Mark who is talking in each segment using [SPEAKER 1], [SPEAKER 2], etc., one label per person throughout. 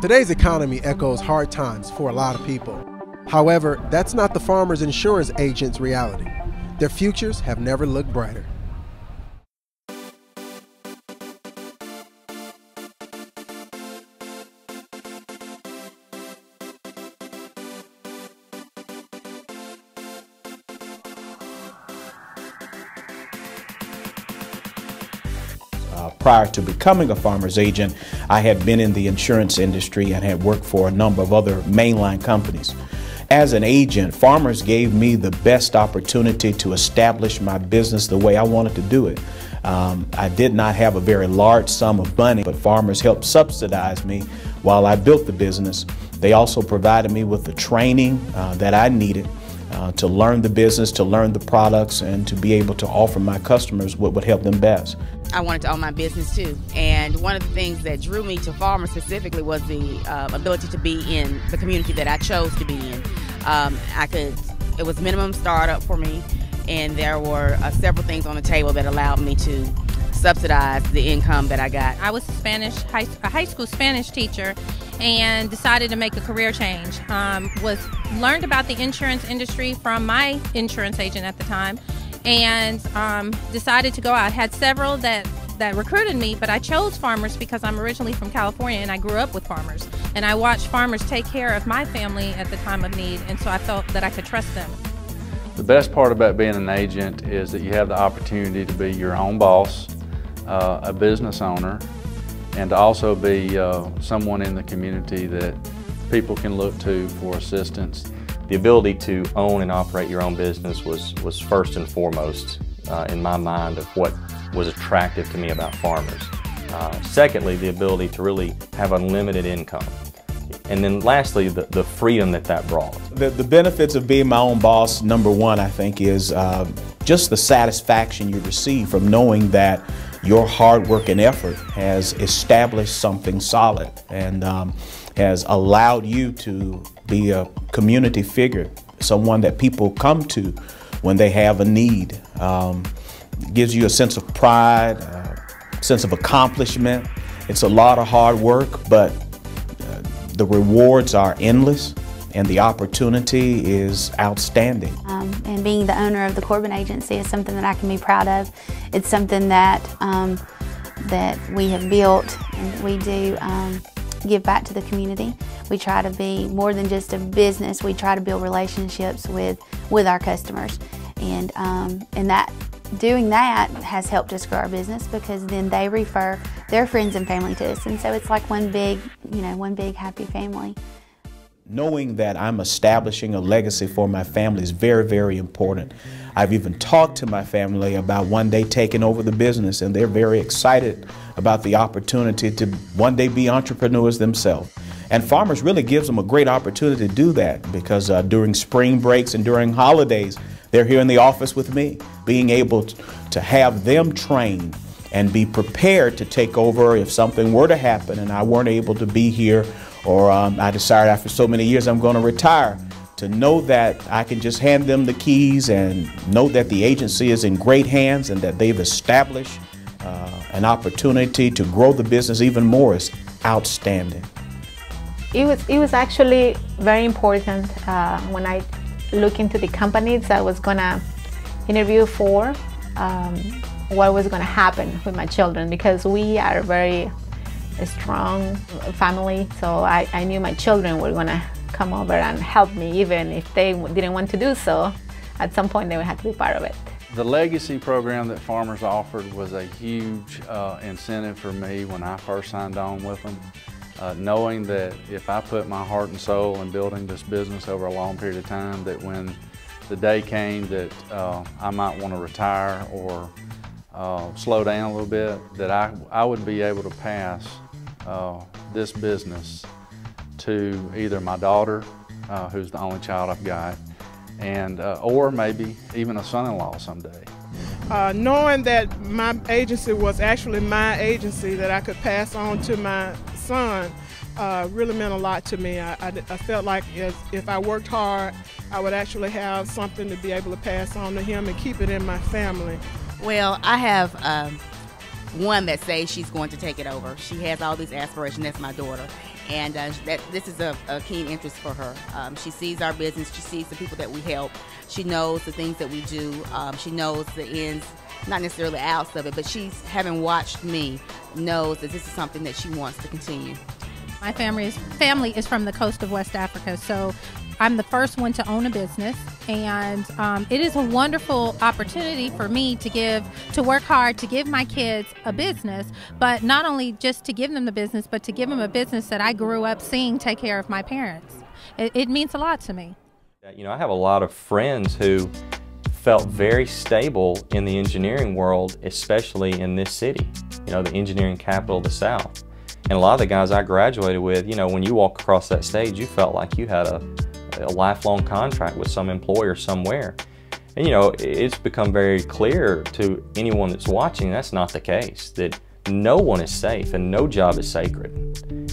[SPEAKER 1] Today's economy echoes hard times for a lot of people. However, that's not the farmers' insurance agents' reality. Their futures have never looked brighter.
[SPEAKER 2] Prior to becoming a farmer's agent, I had been in the insurance industry and had worked for a number of other mainline companies. As an agent, farmers gave me the best opportunity to establish my business the way I wanted to do it. I did not have a very large sum of money, but farmers helped subsidize me while I built the business. They also provided me with the training that I needed to learn the business, to learn the products, and to be able to offer my customers what would help them best.
[SPEAKER 3] I wanted to own my business too, and one of the things that drew me to farmers specifically was the ability to be in the community that I chose to be in. It was minimum startup for me, and there were several things on the table that allowed me to subsidize the income that I got.
[SPEAKER 4] I was a high school Spanish teacher and decided to make a career change. Learned about the insurance industry from my insurance agent at the time, and decided to go out. Had several that recruited me, but I chose farmers because I'm originally from California and I grew up with farmers. And I watched farmers take care of my family at the time of need, and so I felt that I could trust them.
[SPEAKER 5] The best part about being an agent is that you have the opportunity to be your own boss, a business owner, and to also be someone in the community that people can look to for assistance.
[SPEAKER 6] The ability to own and operate your own business was first and foremost in my mind of what was attractive to me about farmers. Secondly, the ability to really have unlimited income. And then lastly, the freedom that brought.
[SPEAKER 2] The benefits of being my own boss, number one, I think, is just the satisfaction you receive from knowing that your hard work and effort has established something solid and has allowed you to be a community figure, someone that people come to when they have a need. Gives you a sense of pride, a sense of accomplishment. It's a lot of hard work, but the rewards are endless and the opportunity is outstanding.
[SPEAKER 7] And being the owner of the Corbin Agency is something that I can be proud of. It's something that that we have built, and we do give back to the community. We try to be more than just a business. We try to build relationships with our customers, and doing that has helped us grow our business, because then they refer their friends and family to us, and so it's like one big happy family.
[SPEAKER 2] Knowing that I'm establishing a legacy for my family is very, very important. I've even talked to my family about one day taking over the business, and they're very excited about the opportunity to one day be entrepreneurs themselves. And farmers really gives them a great opportunity to do that, because during spring breaks and during holidays, they're here in the office with me, being able to have them trained and be prepared to take over if something were to happen and I weren't able to be here, or I decided after so many years I'm going to retire, to know that I can just hand them the keys and know that the agency is in great hands and that they've established an opportunity to grow the business even more is outstanding.
[SPEAKER 8] It was actually very important when I looked into the companies I was going to interview for, what was going to happen with my children, because we are a very strong family, so I knew my children were going to come over and help me, even if they didn't want to do so. At some point they would have to be part of it.
[SPEAKER 5] The legacy program that Farmers offered was a huge incentive for me when I first signed on with them. Knowing that if I put my heart and soul in building this business over a long period of time, that when the day came that I might want to retire or slow down a little bit, that I would be able to pass this business to either my daughter, who's the only child I've got, and or maybe even a son-in-law someday.
[SPEAKER 9] Knowing that my agency was actually my agency that I could pass on to my son really meant a lot to me. I felt like if I worked hard, I would actually have something to be able to pass on to him and keep it in my family.
[SPEAKER 3] Well, I have one that says she's going to take it over. She has all these aspirations. That's my daughter. and this is a keen interest for her. She sees our business. She sees the people that we help. She knows the things that we do. She knows the ins, not necessarily outs of it, but she's, having watched me, knows that this is something that she wants to continue.
[SPEAKER 4] My family is from the coast of West Africa, so I'm the first one to own a business, and it is a wonderful opportunity for me to work hard to give my kids a business, but not only just to give them the business, but to give them a business that I grew up seeing take care of my parents. It means a lot to me.
[SPEAKER 6] You know, I have a lot of friends who felt very stable in the engineering world, especially in this city, you know, the engineering capital of the South. And a lot of the guys I graduated with, you know, when you walk across that stage, you felt like you had a lifelong contract with some employer somewhere. And, you know, it's become very clear to anyone that's watching that's not the case, that no one is safe and no job is sacred.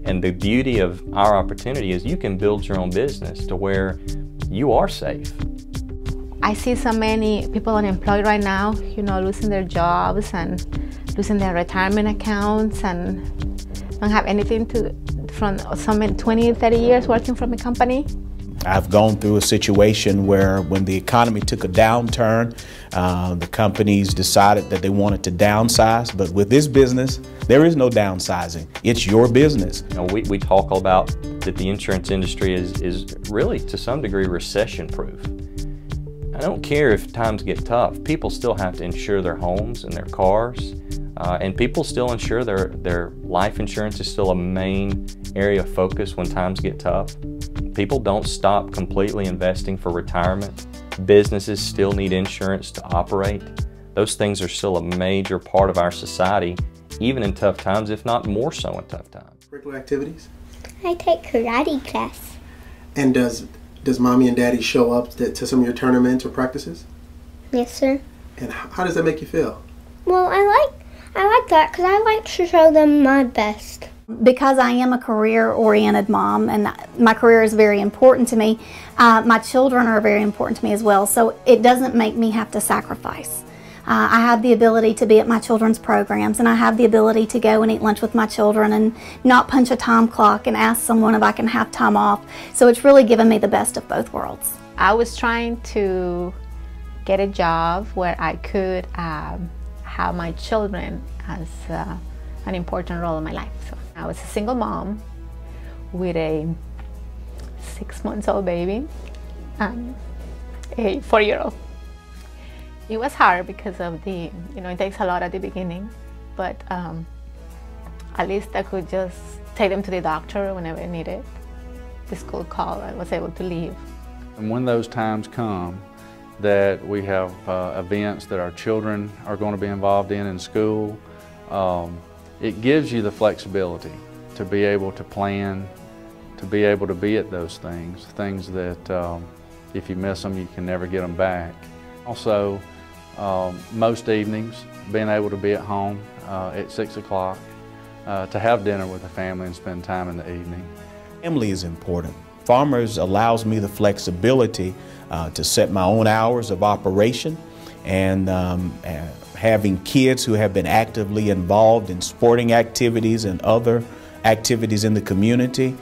[SPEAKER 6] And the beauty of our opportunity is you can build your own business to where you are safe.
[SPEAKER 8] I see so many people unemployed right now, you know, losing their jobs and losing their retirement accounts and don't have anything from some 20, 30 years working from a company.
[SPEAKER 2] I've gone through a situation where when the economy took a downturn, the companies decided that they wanted to downsize, but with this business, there is no downsizing. It's your business.
[SPEAKER 6] You know, we talk about that the insurance industry is really to some degree recession-proof. I don't care if times get tough, people still have to insure their homes and their cars, and people still insure their life insurance is still a main area of focus when times get tough. People don't stop completely investing for retirement. Businesses still need insurance to operate. Those things are still a major part of our society, even in tough times, if not more so in tough times.
[SPEAKER 1] Curricular activities?
[SPEAKER 10] I take karate class.
[SPEAKER 1] And does mommy and daddy show up to some of your tournaments or practices?
[SPEAKER 10] Yes, sir.
[SPEAKER 1] And how does that make you feel?
[SPEAKER 10] Well, I like that because I like to show them my best.
[SPEAKER 7] Because I am a career-oriented mom and my career is very important to me, my children are very important to me as well, so it doesn't make me have to sacrifice. I have the ability to be at my children's programs, and I have the ability to go and eat lunch with my children and not punch a time clock and ask someone if I can have time off. So it's really given me the best of both worlds.
[SPEAKER 8] I was trying to get a job where I could have my children as an important role in my life. So I was a single mom with a 6-month-old baby and a 4-year-old. It was hard because of it takes a lot at the beginning, but at least I could just take them to the doctor whenever I needed. The school called, I was able to leave.
[SPEAKER 5] And when those times come that we have events that our children are going to be involved in school, it gives you the flexibility to be able to plan, to be able to be at those things that if you miss them, you can never get them back. Also, most evenings, being able to be at home at 6 o'clock, to have dinner with the family and spend time in the evening.
[SPEAKER 2] Family is important. Farmers allows me the flexibility to set my own hours of operation, and having kids who have been actively involved in sporting activities and other activities in the community,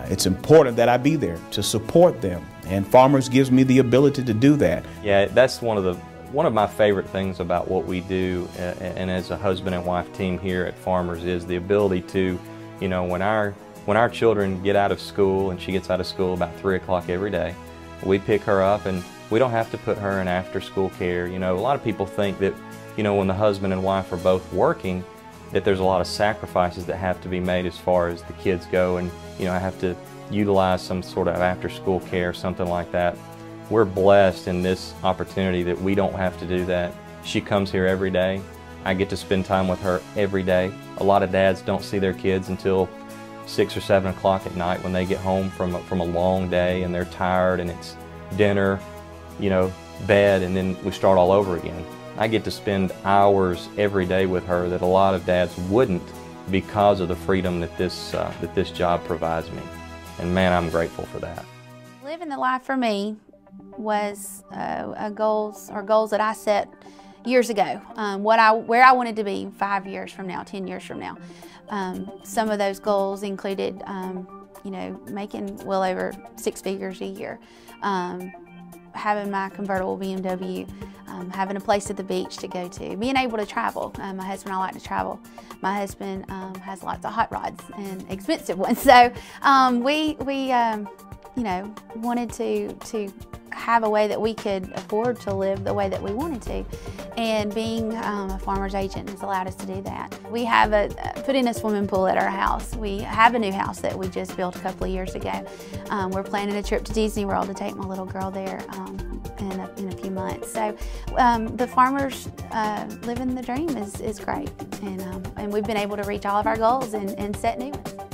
[SPEAKER 2] it's important that I be there to support them, and Farmers gives me the ability to do that.
[SPEAKER 6] Yeah, that's one of my favorite things about what we do, and as a husband and wife team here at Farmers, is the ability to, you know, when our children get out of school, and she gets out of school about 3 o'clock every day, we pick her up and we don't have to put her in after school care. You know, a lot of people think that, you know, when the husband and wife are both working, that there's a lot of sacrifices that have to be made as far as the kids go, and, you know, I have to utilize some sort of after school care, something like that. We're blessed in this opportunity that we don't have to do that. She comes here every day. I get to spend time with her every day. A lot of dads don't see their kids until 6 or 7 o'clock at night when they get home from a long day and they're tired, and it's dinner, you know, bed, and then we start all over again. I get to spend hours every day with her that a lot of dads wouldn't, because of the freedom that this job provides me. And man, I'm grateful for that.
[SPEAKER 7] Living the life for me was goals that I set years ago, where I wanted to be 5 years from now, 10 years from now. Some of those goals included, you know, making well over 6 figures a year, having my convertible BMW, having a place at the beach to go to, being able to travel. My husband and I like to travel. My husband has lots of hot rods and expensive ones, so we you know, wanted to have a way that we could afford to live the way that we wanted to, and being a farmer's agent has allowed us to do that. We have put in a swimming pool at our house. We have a new house that we just built a couple of years ago. We're planning a trip to Disney World to take my little girl there in a few months. So the farmers living the dream is great, and we've been able to reach all of our goals and set new ones.